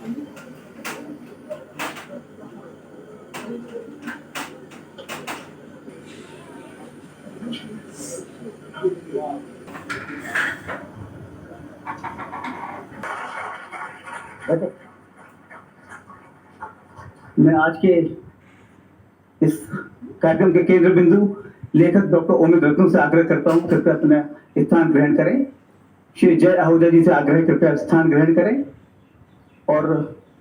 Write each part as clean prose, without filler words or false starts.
मैं आज के इस कार्यक्रम के केंद्र बिंदु लेखक डॉक्टर ओमित रत्नू से आग्रह करता हूं कृपया अपना स्थान ग्रहण करें। श्री जय आहूजा जी से आग्रह कृपया स्थान ग्रहण करें और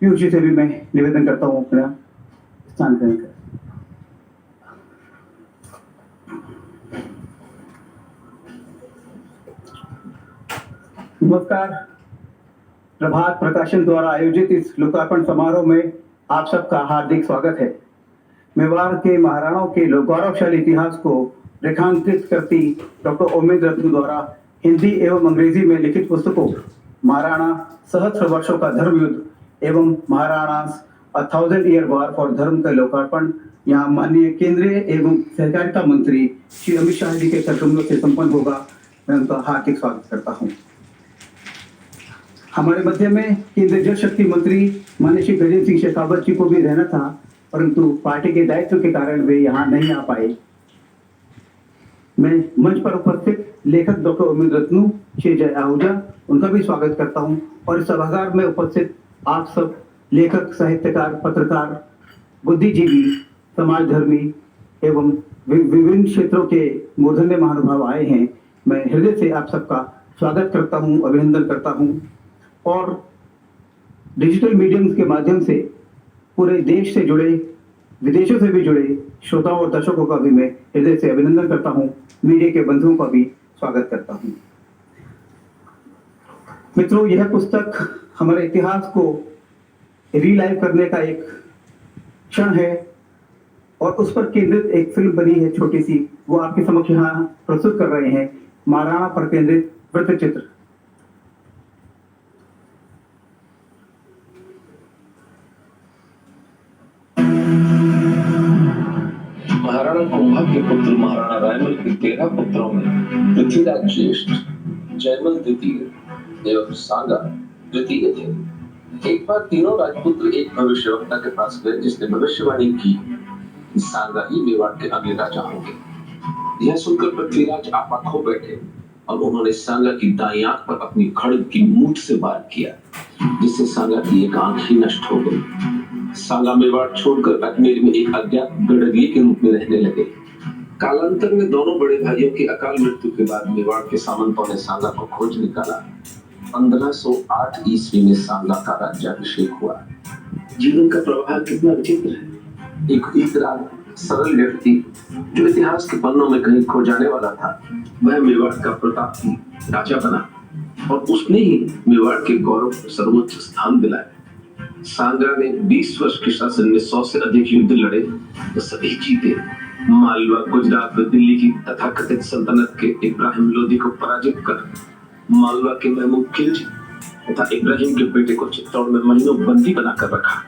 पीयूष जी से भी मैं निवेदन करता हूं अपना स्थान ग्रहण करें। नमस्कार। प्रभात प्रकाशन द्वारा आयोजित इस लोकार्पण समारोह में आप सबका हार्दिक स्वागत है। मेवाड़ के महाराणाओं के गौरवशाली इतिहास को रेखांकित करती डॉक्टर ओमित रत्नू द्वारा हिंदी एवं अंग्रेजी में लिखित पुस्तकों महाराणा सहस्त्र वर्षों का धर्म युद्ध एवं Maharana a thousand year war for धर्म का लोकार्पण यहाँ माननीय केंद्रीय एवं सहकारिता मंत्री श्री अमित शाह जी के कदमों से संपन्न होगा। मैं उनका हार्दिक स्वागत करता हूँ। हमारे मध्य में केंद्रीय जल शक्ति मंत्री माननीय श्री गजेंद्र सिंह शेखावत जी को भी रहना था, परंतु पार्टी के दायित्व के कारण वे यहाँ नहीं आ पाए। मैं मंच पर उपस्थित लेखक डॉक्टर ओमित रत्नू, श्री जय आहूजा, उनका भी स्वागत करता हूँ और इस सभागार में उपस्थित आप सब लेखक, साहित्यकार, पत्रकार, बुद्धिजीवी, समाजधर्मी एवं विभिन्न क्षेत्रों के मूर्धन्य महानुभाव आए हैं। मैं हृदय से आप सबका स्वागत करता हूँ, अभिनंदन करता हूँ और डिजिटल मीडियम के माध्यम से पूरे देश से जुड़े, विदेशों से भी जुड़े श्रोताओं और दर्शकों का भी मैं हृदय से अभिनंदन करता हूं। मीडिया के बंधुओं का भी स्वागत करता हूं। मित्रों, यह पुस्तक हमारे इतिहास को रीलाइव करने का एक क्षण है और उस पर केंद्रित एक फिल्म बनी है छोटी सी, वो आपके समक्ष यहाँ प्रस्तुत कर रहे हैं। महाराणा पर केंद्रित वृत्तचित्र। महाराणा कुंभा के पुत्र महाराणा रायमल के 13 पुत्रों में पृथ्वीराज ज्येष्ठ, जयमल द्वितीय एवं सांगा द्वितीय थे। एक बार तीनों राजपुत्र एक भविष्यवक्ता के पास गए जिसने भविष्यवाणी की कि सांगा ही मेवाड़ के अगले राजा होंगे। यह सुनकर पृथ्वीराज आपा खो बैठे और उन्होंने सांगा की दाईं आंख पर अपनी खड्ग की मूठ से वार किया, जिससे सांगा की एक आंख ही नष्ट हो गई। सांगा मेवाड़ छोड़कर अजमेर में एक अज्ञात गड़रिये के रूप में रहने लगे। कालांतर में दोनों बड़े भाइयों की अकाल मृत्यु के बाद मेवाड़ के सामंतों ने सांगा को खोज निकाला। 1508 ईस्वी में सांगा का राज्याभिषेक हुआ। जीवन का प्रवाह कितना विचित्र है। एक ईतराग सरल व्यक्ति जो इतिहास के पन्नों में कहीं खो जाने वाला था, वह मेवाड़ का प्रतापी राजा बना और उसने ही मेवाड़ के गौरव को सर्वोच्च स्थान दिलाया। सांगा ने 20 वर्ष के शासन में 100 से अधिक युद्ध लड़े तो सभी जीते। मालवा, गुजरात और दिल्ली की तथाकथित सल्तनत के इब्राहिम लोधी को पराजित कर मालवा के महमूद खिलजी तथा इब्राहिम के बेटे को चित्तौड़ में महीनों बंदी बनाकर रखा।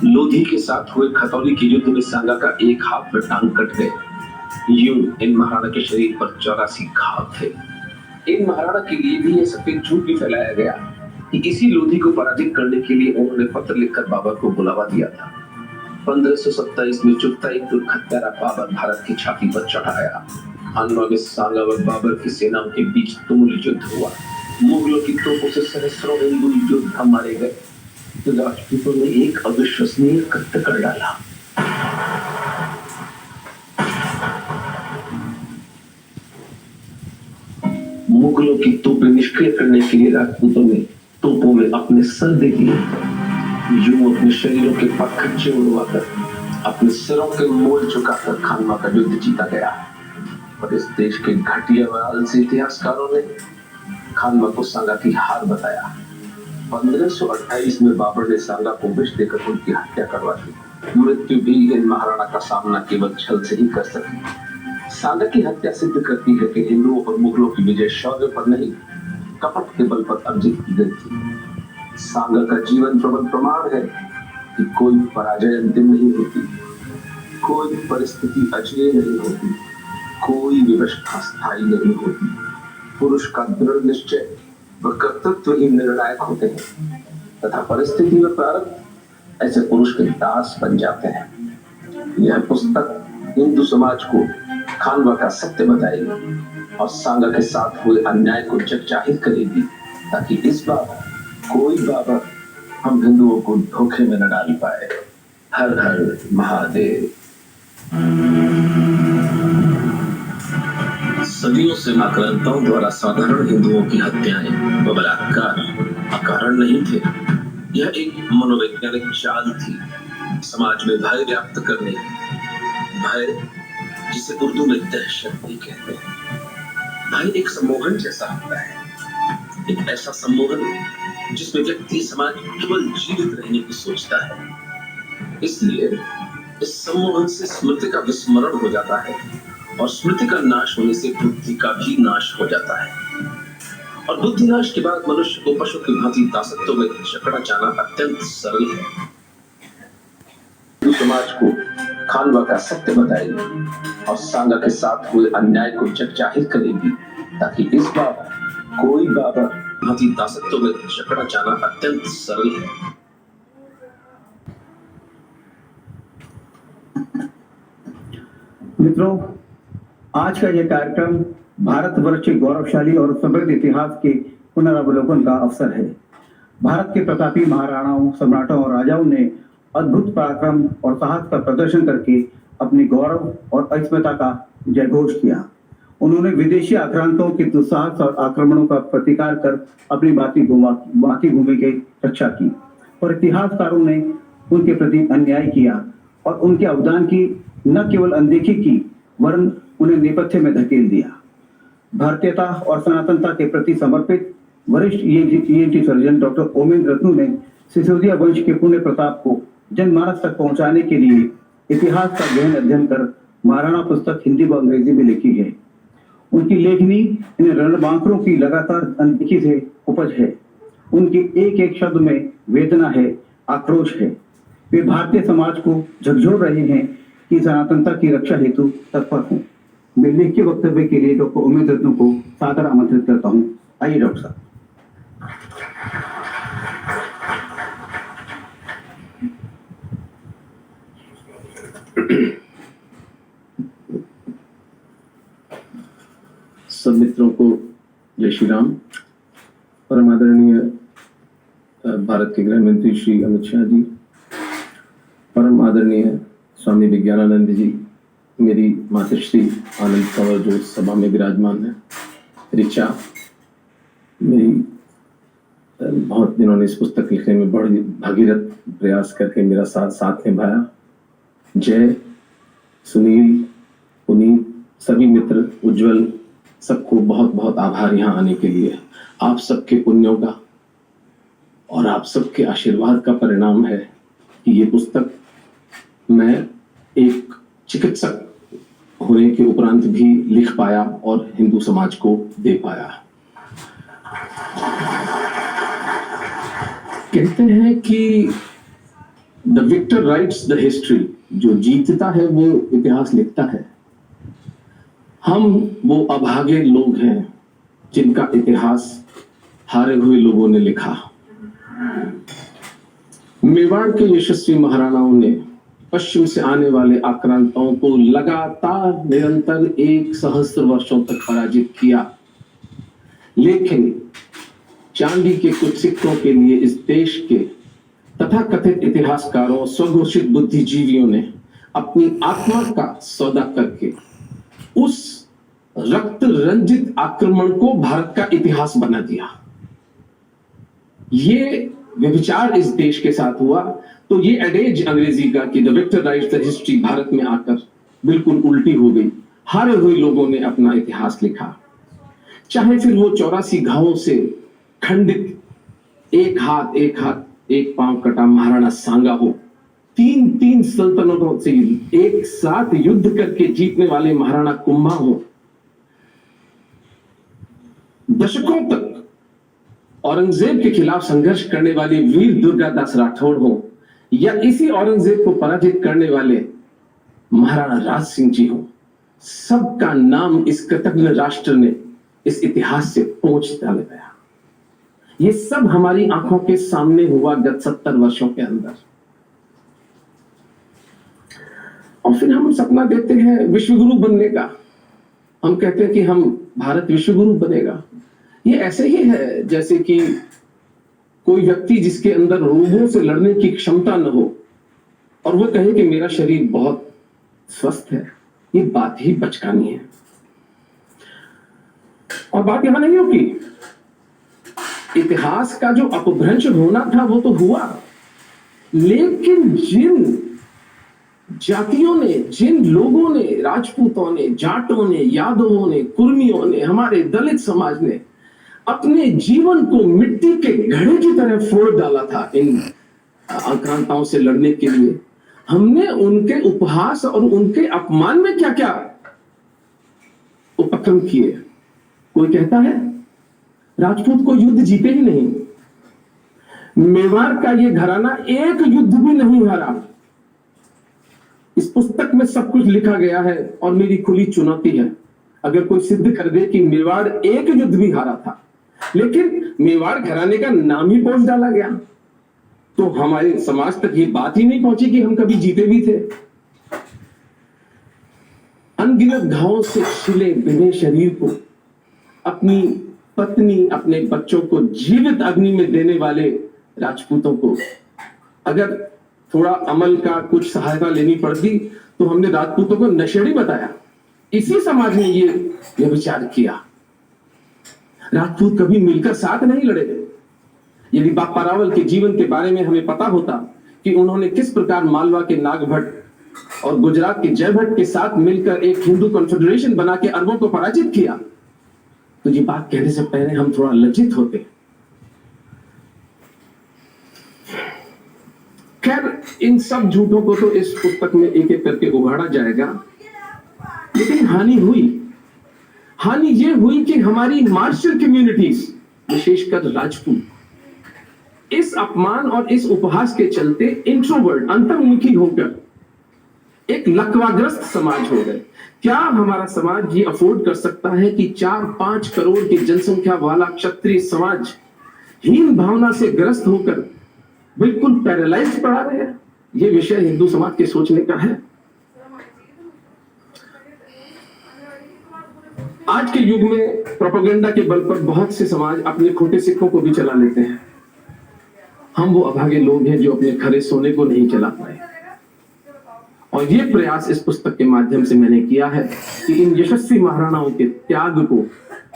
लोधी के साथ हुए खतौली के युद्ध में सांगा का एक हाथ में टांग कट गए। यूं इन महाराणा के शरीर पर 84 घाव थे। इन महाराणा के लिए भी यह सफेद झूठ भी फैलाया गया कि इसी लोधी को पराजित करने के लिए उन्होंने पत्र लिखकर बाबर को बुलावा दिया था। 1527 में चुगताई तुर्क हत्यारा बाबर भारत की छाती पर चढ़ाया। खानवा में सांगा और बाबर की सेनाओं के बीच तुमुल युद्ध हुआ। मुगलों की तोपों से सहस्त्रों हिंदू योद्धा मारे गए तो राजपूतों ने एक अविश्वसनीय कृत्य कर डाला। मुगलों की तोपें निष्क्रिय करने के लिए राजपूतों ने तोपों में अपने सर दे दिए। यूं अपने शरीरों के पखच्चे उड़वाकर अपने सिरों के मोल चुकाकर खानवा का युद्ध जीता गया। और इस देश के घटिया व आलसी इतिहासकारों ने खानवा को सांगा की हार बताया। 1528 में बाबर ने सांगा को विष देकर उनकी हत्या करवा दी। मृत्यु भी इन महाराणा का सामना केवल छल से ही कर सकी। सांगा की हत्या सिद्ध करती है कि हिंदुओं और मुगलों की विजय शौर्य पर नहीं, कपट के बल पर अर्जित की गई थी। सांगा का जीवन प्रबल प्रमाण है कि कोई पराजय अंतिम नहीं होती, कोई परिस्थिति अजय नहीं होती, कोई व्यवस्था स्थायी नहीं होती। पुरुष का दृढ़ निश्चय व कर्तृत्व ही निर्णायक होते हैं। तथा परिस्थिति में प्रारब्ध ऐसे पुरुष के दास बन जाते हैं। यह पुस्तक हिंदू समाज को खानवा का सत्य बताएगी और सांगा के साथ हुए अन्याय को जग जाहिर करेगी, ताकि इस बार कोई बाबर हम हिंदुओं को धोखे में न डाल पाए। हर हर महादेव। सदियों से आक्रांताओं द्वारा साधारण हिंदुओं की हत्याएं व बलात्कार अकारण नहीं थे। यह एक मनोवैज्ञानिक चाल थी, समाज में भय व्याप्त करने की। भय, जिसे उर्दू में दहशत भी कहते हैं। भय एक सम्मोहन जैसा होता है, एक ऐसा सम्मोहन जिसमें व्यक्ति समाज केवल जीवित रहने की सोचता है। इसलिए इस सम्मोहन से स्मृति का विस्मरण हो जाता है और स्मृति का नाश होने से बुद्धि का भी नाश हो जाता है। और बुद्धि नाश के बाद मनुष्य को पशु की भांति दासत्व में जकड़ा जाना अत्यंत सरल है। हिंदू समाज को खानवा का सत्य बताएगी और सांगा के साथ हुए अन्याय को जग जाहिर करेगी, ताकि इस बार कोई बाबर भांति दासत्व में जकड़ा जाना अत्यंत सरल है। मित्रों, आज का यह कार्यक्रम भारतवर्ष के गौरवशाली और समृद्ध इतिहास के पुनरावलोकन का अवसर है। भारत के प्रतापी महाराणाओं, सम्राटों और राजाओं ने अद्भुत पराक्रम और साहस का प्रदर्शन करके अपने गौरव और अस्मिता का जयघोष किया। उन्होंने विदेशी आक्रांतों के दुस्साहस और आक्रमणों का प्रतिकार कर अपनी मातृभूमि की रक्षा की, और इतिहासकारों ने उनके प्रति अन्याय किया और उनके अवदान की न केवल अनदेखी की, वरन उन्हें नेपथ्य में धकेल दिया। भारतीयता और सनातनता के प्रति समर्पित वरिष्ठ ENT surgeon doctor Omen Ratnu ने सिसोदिया वंश के पुण्य प्रताप को जनमानस तक पहुंचाने के लिए इतिहास का गहन अध्ययन कर महाराणा पुस्तक हिंदी व अंग्रेजी में लिखी है। उनकी लेखनी इन रणबांकुरों की लगातार अनदेखी से उपज है। उनके एक एक शब्द में वेदना है, आक्रोश है। वे भारतीय समाज को झकझोर रहे हैं कि सनातनता की रक्षा हेतु तत्पर हूँ। मैं लेख के वक्तव्य के लिए डॉक्टर ओमेन रत्नू को सादर आमंत्रित करता हूँ। आइए डॉक्टर साहब। सब मित्रों को जय श्री राम। परम आदरणीय भारत के गृह मंत्री श्री अमित शाह जी, परम आदरणीय स्वामी विज्ञानानंद जी, मेरी मातृश्री आनंद कंवर जो सभा में विराजमान है, ऋचा, मेरी बहुत दिनों ने इस पुस्तक लिखने में बड़ी भागीरथ प्रयास करके मेरा साथ निभाया, जय, सुनील, पुनीत, सभी मित्र, उज्जवल, सबको बहुत बहुत आभार यहाँ आने के लिए। आप सबके पुण्यों का और आप सबके आशीर्वाद का परिणाम है कि ये पुस्तक मैं एक चिकित्सक होने के उपरांत भी लिख पाया और हिंदू समाज को दे पाया। कहते हैं कि the victor writes the history, जो जीतता है वो इतिहास लिखता है। हम वो अभागे लोग हैं जिनका इतिहास हारे हुए लोगों ने लिखा। मेवाड़ के यशस्वी महाराणाओं ने पश्चिम से आने वाले आक्रांताओं को लगातार निरंतर 1 सहस्त्र वर्षों तक पराजित किया, लेकिन चांदी के कुछ सिक्कों के लिए इस देश के तथाकथित इतिहासकारों, स्वघोषित बुद्धिजीवियों ने अपनी आत्मा का सौदा करके उस रक्त रंजित आक्रमण को भारत का इतिहास बना दिया। ये व्यभिचार इस देश के साथ हुआ तो ये एडेज अंग्रेजी का कि the victor writes the history Bharat में आकर बिल्कुल उल्टी हो गई। हारे हुए लोगों ने अपना इतिहास लिखा, चाहे फिर वो 84 घावों से खंडित एक हाथ एक पांव कटा महाराणा सांगा हो, 3 सल्तनतों से एक साथ युद्ध करके जीतने वाले महाराणा कुंभा हो, दशकों तक औरंगजेब के खिलाफ संघर्ष करने वाले वीर दुर्गादास राठौड़ हो, या इसी औरंगजेब को पराजित करने वाले महाराणा राज सिंह जी हो, सबका नाम इस कृतज्ञ राष्ट्र ने इस इतिहास से पोंछ डाला गया। ये सब हमारी आंखों के सामने हुआ गत 70 वर्षों के अंदर। और फिर हम सपना देते हैं विश्वगुरु बनने का। हम कहते हैं कि हम भारत विश्वगुरु बनेगा। ये ऐसे ही है जैसे कि कोई व्यक्ति जिसके अंदर रोगों से लड़ने की क्षमता न हो और वो कहे कि मेरा शरीर बहुत स्वस्थ है। ये बात ही बचकानी है। और बात यहां नहीं होगी, इतिहास का जो अपभ्रंश होना था वो तो हुआ, लेकिन जिन जातियों ने, जिन लोगों ने, राजपूतों ने, जाटों ने, यादवों ने, कुर्मियों ने, हमारे दलित समाज ने अपने जीवन को मिट्टी के घड़े की तरह फोड़ डाला था इन आक्रांताओं से लड़ने के लिए, हमने उनके उपहास और उनके अपमान में क्या क्या उपक्रम किए। कोई कहता है राजपूत को युद्ध जीते ही नहीं। मेवाड़ का ये घराना एक युद्ध भी नहीं हारा। इस पुस्तक में सब कुछ लिखा गया है और मेरी खुली चुनौती है, अगर कोई सिद्ध कर दे कि मेवाड़ एक युद्ध भी हारा था, लेकिन मेवाड़ घराने का नाम ही पोंछ डाला गया, तो हमारे समाज तक ये बात ही नहीं पहुंची कि हम कभी जीते भी थे। अनगिनत घावों से छिले बिने शरीर को, अपनी पत्नी, अपने बच्चों को जीवित अग्नि में देने वाले राजपूतों को अगर थोड़ा अमल का कुछ सहायता लेनी पड़ती तो हमने राजपूतों को नशेड़ी बताया। इसी समाज ने ये विचार किया। राजपूत कभी मिलकर साथ नहीं लड़े। यदि बापा रावल के जीवन के बारे में हमें पता होता कि उन्होंने किस प्रकार मालवा के नागभट्ट और गुजरात के जयभट्ट के साथ मिलकर एक हिंदू कॉन्फेडरेशन बना के अरबों को पराजित किया, तो ये बात कहने से पहले हम थोड़ा लज्जित होते। खैर, इन सब झूठों को तो इस पुस्तक में एक एक करके उघाड़ा जाएगा, लेकिन हानि हुई। हानि ये हुई कि हमारी मार्शल कम्युनिटीज, विशेषकर राजपूत, इस अपमान और इस उपहास के चलते इंट्रोवर्ट, अंतर्मुखी होकर एक लकवाग्रस्त समाज हो गए। क्या हमारा समाज ये अफोर्ड कर सकता है कि 4-5 करोड़ की जनसंख्या वाला क्षत्रिय समाज हीन भावना से ग्रस्त होकर बिल्कुल पैरालाइज पड़ा रहे? ये विषय हिंदू समाज के सोचने का है। आज के युग में प्रोपेगेंडा के बल पर बहुत से समाज अपने खोटे सिक्कों को भी चला लेते हैं। हम वो अभागे लोग हैं जो अपने खरे सोने को नहीं चला पाए। और ये प्रयास इस पुस्तक के माध्यम से मैंने किया है कि इन यशस्वी महाराणाओं के त्याग को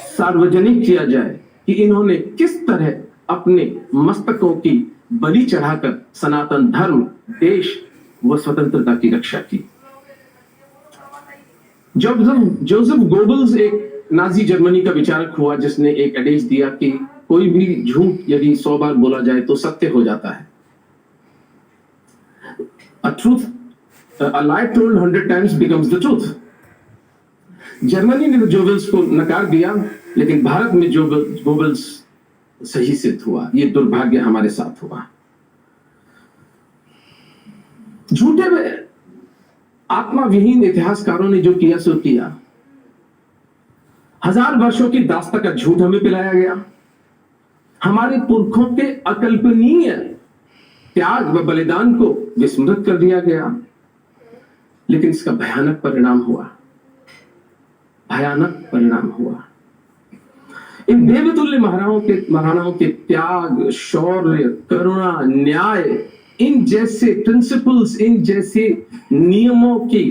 सार्वजनिक किया जाए कि इन्होंने किस तरह अपने मस्तकों की बलि चढ़ाकर सनातन धर्म, देश व स्वतंत्रता की रक्षा की। जोसेफ गोबल्स एक नाजी जर्मनी का विचारक हुआ जिसने एक आदेश दिया कि कोई भी झूठ यदि 100 बार बोला जाए तो सत्य हो जाता है। A lie told 100 times becomes the truth. Germany ने गोबल्स को नकार दिया, लेकिन भारत में गोबल्स सही सिद्ध हुआ। ये दुर्भाग्य हमारे साथ हुआ। झूठे में आत्मा विहीन इतिहासकारों ने जो किया सो किया। 1000 वर्षों की दास्ता का झूठ हमें पिलाया गया। हमारे पुरखों के अकल्पनीय त्याग व बलिदान को विस्मृत कर दिया गया। लेकिन इसका भयानक परिणाम हुआ। इन देवतुल्य महाराणाओं के त्याग, शौर्य, करुणा, न्याय, इन जैसे प्रिंसिपल्स, इन जैसे नियमों की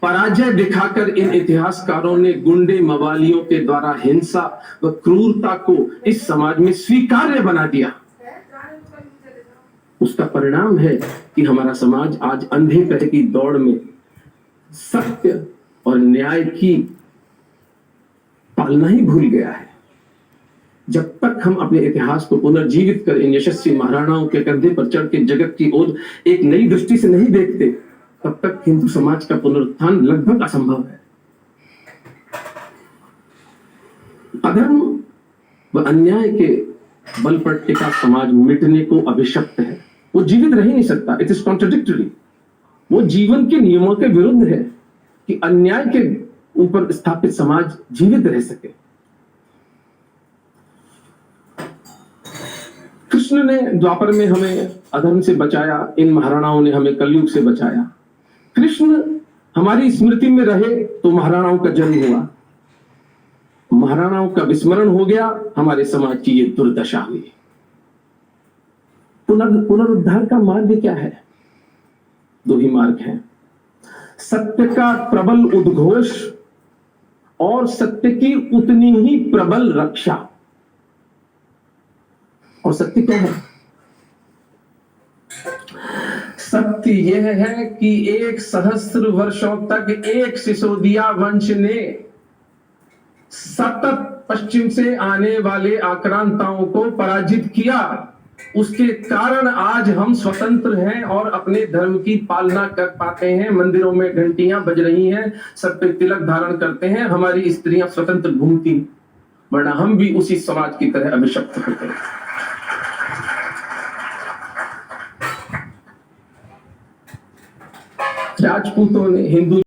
पराजय दिखाकर इन इतिहासकारों ने गुंडे मवालियों के द्वारा हिंसा व क्रूरता को इस समाज में स्वीकार्य बना दिया। उसका परिणाम है कि हमारा समाज आज अंधे पैर की दौड़ में सत्य और न्याय की पालना ही भूल गया है। जब तक हम अपने इतिहास को पुनर्जीवित कर इन यशस्वी महाराणाओं के कंधे पर चढ़ के जगत की ओर एक नई दृष्टि से नहीं देखते, तब तक हिंदू समाज का पुनरुत्थान लगभग असंभव है। अधर्म व अन्याय के बल पर टिका समाज मिटने को अभिशप्त है। वो जीवित रह ही नहीं सकता। It is contradictory. वो जीवन के नियमों के विरुद्ध है कि अन्याय के ऊपर स्थापित समाज जीवित रह सके। कृष्ण ने द्वापर में हमें अधर्म से बचाया, इन महाराणाओं ने हमें कलयुग से बचाया। कृष्ण हमारी स्मृति में रहे तो महाराणाओं का जन्म हुआ, महाराणाओं का विस्मरण हो गया, हमारे समाज की ये दुर्दशा हुई। पुनरुद्धार का मार्ग क्या है? दो ही मार्ग हैं, सत्य का प्रबल उद्घोष और सत्य की उतनी ही प्रबल रक्षा। और सत्य क्या है? सत्य यह है कि 1 सहस्त्र वर्षों तक एक सिसोदिया वंश ने सतत पश्चिम से आने वाले आक्रांताओं को पराजित किया। उसके कारण आज हम स्वतंत्र हैं और अपने धर्म की पालना कर पाते हैं। मंदिरों में घंटियां बज रही हैं, सर पे तिलक धारण करते हैं, हमारी स्त्रियां स्वतंत्र घूमती, वरना हम भी उसी समाज की तरह अभिशप्त होते हैं। राजपूतों ने हिंदू